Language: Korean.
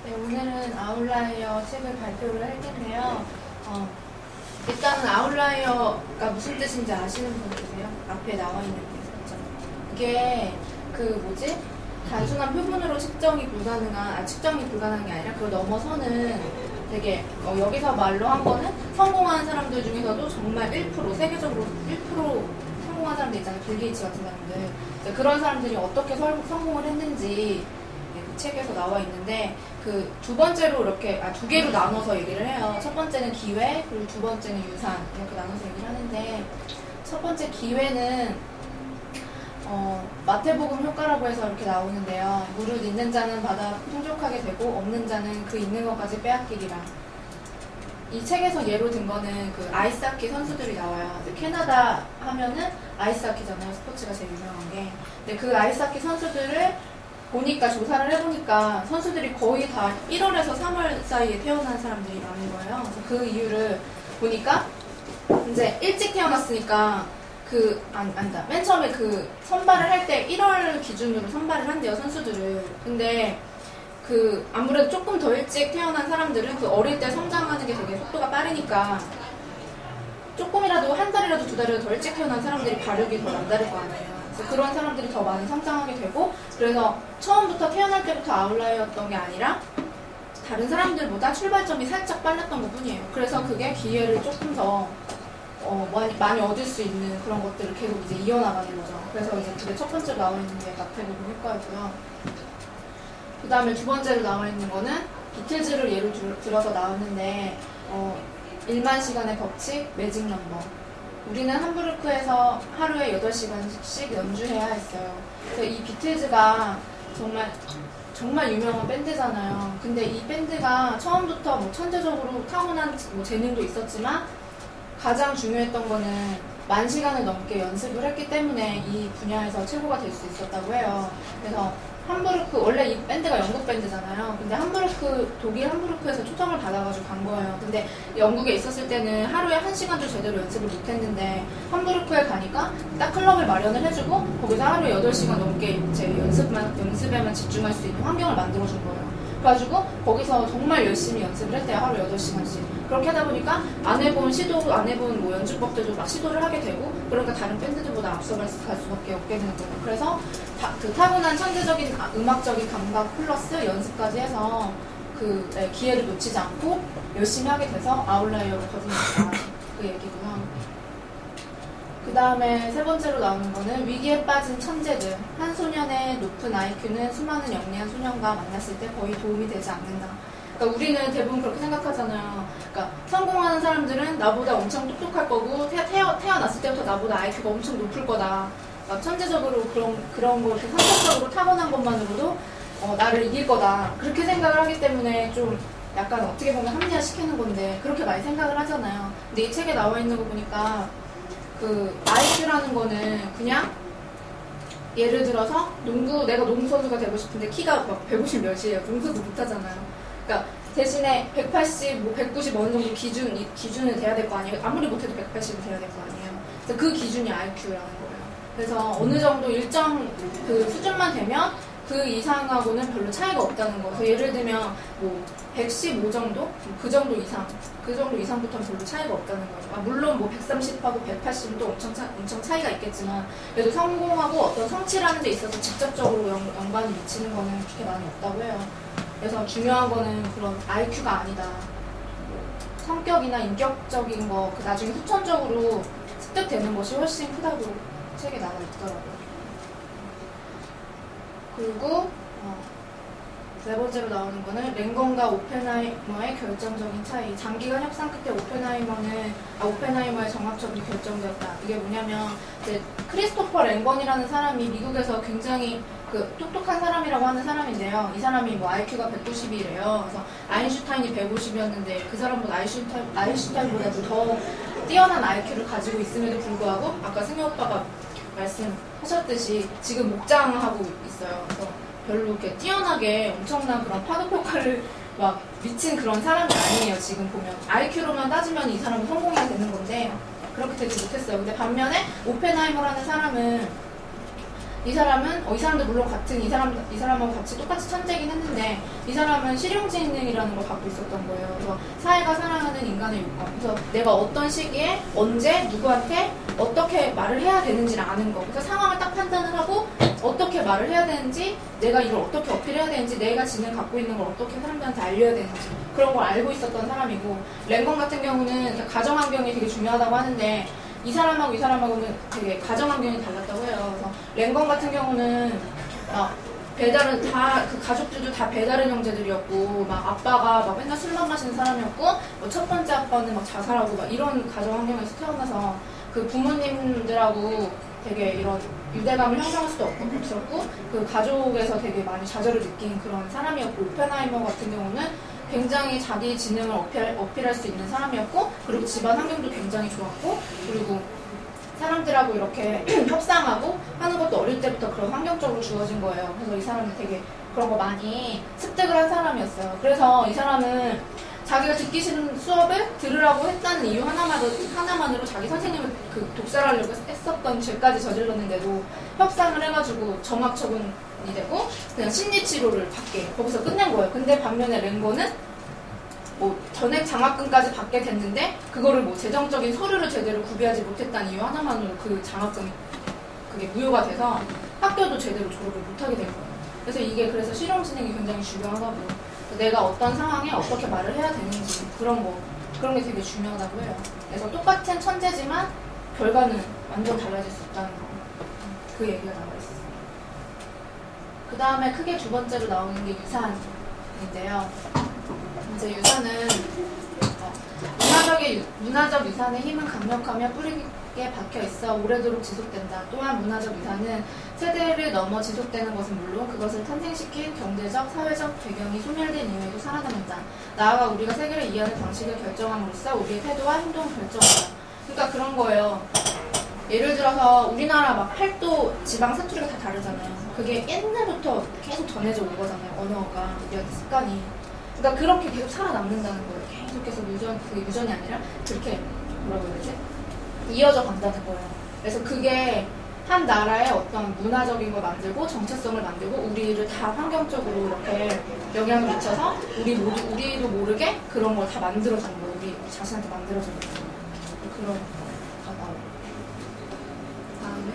네, 오늘은 아웃라이어 책을 발표를 할 텐데요. 일단은 아웃라이어가 무슨 뜻인지 아시는 분 계세요? 앞에 나와 있는 게 있었죠. 이게 단순한 표본으로 측정이 불가능한 게 아니라 그걸 넘어서는 되게 여기서 말로 한 거는 성공하는 사람들 중에서도 정말 1%, 세계적으로 1% 성공한 사람들 있잖아요. 빌 게이츠 같은 사람들. 그런 사람들이 어떻게 성공을 했는지 그 책에서 나와 있는데, 그 두 번째로 이렇게 두 개로 나눠서 얘기를 해요. 첫 번째는 기회, 그리고 두 번째는 유산, 이렇게 나눠서 얘기를 하는데, 첫 번째 기회는 마태복음 효과라고 해서 이렇게 나오는데요. 무릇 있는 자는 받아 풍족하게 되고 없는 자는 그 있는 것까지 빼앗기리라. 이 책에서 예로 든 거는 그 아이스하키 선수들이 나와요. 캐나다 하면은 아이스하키잖아요. 스포츠가 제일 유명한 게. 근데 그 아이스하키 선수들을 조사를 해보니까 선수들이 거의 다 1월에서 3월 사이에 태어난 사람들이 많은 거예요. 그래서 그 이유를 보니까 이제 일찍 태어났으니까 맨 처음에 그 선발을 할 때 1월 기준으로 선발을 한대요, 선수들을. 근데 아무래도 조금 더 일찍 태어난 사람들은 어릴 때 성장하는 게 되게 속도가 빠르니까 조금이라도 한 달이라도 두 달이라도 더 일찍 태어난 사람들이 발육이 더 남다를 거 아니에요. 그래서 그런 사람들이 더 많이 성장하게 되고, 그래서 처음부터 태어날 때부터 아웃라이어였던 게 아니라 다른 사람들보다 출발점이 살짝 빨랐던 것 뿐이에요. 그래서 그게 기회를 조금 더 많이 얻을 수 있는 그런 것들을 계속 이제 이어나가는 거죠. 그래서 이제 그게 첫 번째로 나와 있는 게 마태복음 효과였고요. 그 다음에 두 번째로 나와 있는 거는 비틀즈를 예로 들어서 나왔는데, 1만 시간의 법칙, 매직 넘버. 우리는 함부르크에서 하루에 8시간씩 연주해야 했어요. 그래서 이 비틀즈가 정말 유명한 밴드잖아요. 근데 이 밴드가 처음부터 천재적으로 타고난 재능도 있었지만, 가장 중요했던 거는 10,000시간을 넘게 연습을 했기 때문에 이 분야에서 최고가 될 수 있었다고 해요. 그래서 원래 이 밴드가 영국 밴드잖아요. 근데 독일 함부르크에서 초청을 받아가지고 간 거예요. 근데 영국에 있었을 때는 하루에 1시간도 제대로 연습을 못 했는데, 함부르크에 가니까 딱 클럽을 마련을 해주고, 거기서 하루에 8시간 넘게 제 연습에만 집중할 수 있는 환경을 만들어준 거예요. 그래가지고 거기서 정말 열심히 연습을 했대요. 하루 8시간씩. 그렇게 하다 보니까 안 해본 연주법들도 막 시도를 하게 되고, 그러니까 다른 밴드들보다 앞서갈 수밖에 없게 되는 거예요. 그래서 타고난 천재적인 음악적인 감각 플러스 연습까지 해서 기회를 놓치지 않고 열심히 하게 돼서 아웃라이어로 거듭났다. 그 얘기고요. 그 다음에 세 번째로 나오는 거는 위기에 빠진 천재들. 한 소년의 높은 IQ는 수많은 영리한 소년과 만났을 때 거의 도움이 되지 않는다. 그러니까 우리는 대부분 그렇게 생각하잖아요. 그러니까 성공하는 사람들은 나보다 엄청 똑똑할 거고, 태어났을 때부터 나보다 IQ가 엄청 높을 거다. 그러니까 천재적으로 그런 거 이렇게 선천적으로 타고난 것만으로도 나를 이길 거다. 그렇게 생각을 하기 때문에 좀 약간 어떻게 보면 합리화시키는 건데, 그렇게 많이 생각을 하잖아요. 근데 이 책에 나와 있는 거 보니까 IQ라는 거는 그냥 예를 들어서 내가 농구 선수가 되고 싶은데 키가 막 150 몇이에요. 농구도 못하잖아요. 그러니까 대신에 180, 190 어느 정도 기준은 돼야 될 거 아니에요. 아무리 못해도 180은 돼야 될 거 아니에요. 그래서 그 기준이 IQ라는 거예요. 그래서 어느 정도 일정 수준만 되면 그 이상하고는 별로 차이가 없다는 거. 그래서 예를 들면 115 정도? 그 정도 이상부터는 별로 차이가 없다는 거죠. 물론 130하고 180은 또 엄청 차이가 있겠지만, 그래도 성공하고 어떤 성취라는 데 있어서 직접적으로 연관이 미치는 거는 그렇게 많이 없다고 해요. 그래서 중요한 거는 그런 IQ가 아니다. 성격이나 인격적인 거, 나중에 후천적으로 습득되는 것이 훨씬 크다고 책에 나와 있더라고요. 그리고 네 번째로 나오는 거는 랭건과 오펜하이머의 결정적인 차이. 장기간 협상 끝에 오펜하이머의 정합적인 결정되었다. 이게 뭐냐면, 이제 크리스토퍼 랭건이라는 사람이 미국에서 굉장히 똑똑한 사람이라고 하는 사람인데요. 이 사람이 IQ가 190이래요. 그래서 아인슈타인이 150이었는데 그 사람보다 아인슈타인보다도 더 뛰어난 IQ를 가지고 있음에도 불구하고, 아까 승희 오빠가 말씀하셨듯이 지금 목장하고 있어요. 그래서 별로 이렇게 뛰어나게 엄청난 그런 파급 효과를 막 미친 그런 사람이 아니에요. 지금 보면 IQ로만 따지면 이 사람은 성공해야 되는 건데 그렇게 되지 못했어요. 근데 반면에 오펜하이머라는 사람은 이 사람은 이 사람도 물론 같은 이 사람하고 같이 똑같이 천재긴 했는데 이 사람은 실용지능이라는 걸 갖고 있었던 거예요. 그래서 사회가 사랑하는 인간의 요건. 그래서 내가 어떤 시기에 언제 누구한테 어떻게 말을 해야 되는지를 아는 거. 그래서 상황을 딱 판단을 하고 어떻게 말을 해야 되는지, 내가 이걸 어떻게 어필해야 되는지, 내가 지능 갖고 있는 걸 어떻게 사람들한테 알려야 되는지 그런 걸 알고 있었던 사람이고, 랭건 같은 경우는 가정 환경이 되게 중요하다고 하는데 이 사람하고 이 사람하고는 되게 가정 환경이 달랐다고 해요. 그래서 랭건 같은 경우는 배달은 다 그 가족들도 다 배달의 형제들이었고, 막 아빠가 막 맨날 술만 마시는 사람이었고, 뭐 첫 번째 아빠는 막 자살하고 막 이런 가정 환경에서 태어나서 그 부모님들하고 되게 이런 유대감을 형성할 수도 없었고, 그 가족에서 되게 많이 좌절을 느낀 그런 사람이었고, 오펜하이머 같은 경우는 굉장히 자기 지능을 어필할 수 있는 사람이었고, 그리고 집안 환경도 굉장히 좋았고, 그리고 사람들하고 이렇게 협상하고 하는 것도 어릴 때부터 그런 환경적으로 주어진 거예요. 그래서 이 사람은 되게 그런 거 많이 습득을 한 사람이었어요. 그래서 이 사람은 자기가 듣기 싫은 수업을 들으라고 했다는 이유 하나만으로 자기 선생님을 그 독살하려고 했었던 죄까지 저질렀는데도 협상을 해가지고 정학 처분이 되고 그냥 심리치료를 받게 거기서 끝낸 거예요. 근데 반면에 랭거는 뭐 전액 장학금까지 받게 됐는데 그거를 뭐 재정적인 서류를 제대로 구비하지 못했다는 이유 하나만으로 그 장학금이 그게 무효가 돼서 학교도 제대로 졸업을 못하게 된 거예요. 그래서 이게 그래서 실용지능이 굉장히 중요하다고, 내가 어떤 상황에 어떻게 말을 해야 되는지 그런 게 되게 중요하다고 해요. 그래서 똑같은 천재지만 결과는 완전 달라질 수 있다는 거, 그 얘기가 나와 있어요. 그 다음에 크게 두 번째로 나오는 게 유산인데요. 이제 유산은 문화적 유산의 힘은 강력하며 뿌리 깊게 박혀 있어 오래도록 지속된다. 또한 문화적 유산은 세대를 넘어 지속되는 것은 물론 그것을 탄생시킨 경제적, 사회적 배경이 소멸된 이후에도 살아남는다. 나아가 우리가 세계를 이해하는 방식을 결정함으로써 우리의 태도와 행동을 결정한다. 그러니까 그런 거예요. 예를 들어서 우리나라 막 팔도, 지방, 사투리가 다 다르잖아요. 그게 옛날부터 계속 전해져 온 거잖아요. 언어가, 습관이. 그러니까 그렇게 계속 살아남는다는 거예요. 계속해서 유전이 아니라 그렇게 뭐라고 해야 되지? 이어져 간다는 거예요. 그래서 그게 한 나라의 어떤 문화적인 걸 만들고 정체성을 만들고 우리를 다 환경적으로 이렇게 영향을 미쳐서 우리도 모르게 그런 걸 다 만들어주는 거예요. 우리 자신한테 만들어주는 거예요. 그런 거가 나와요. 다음에.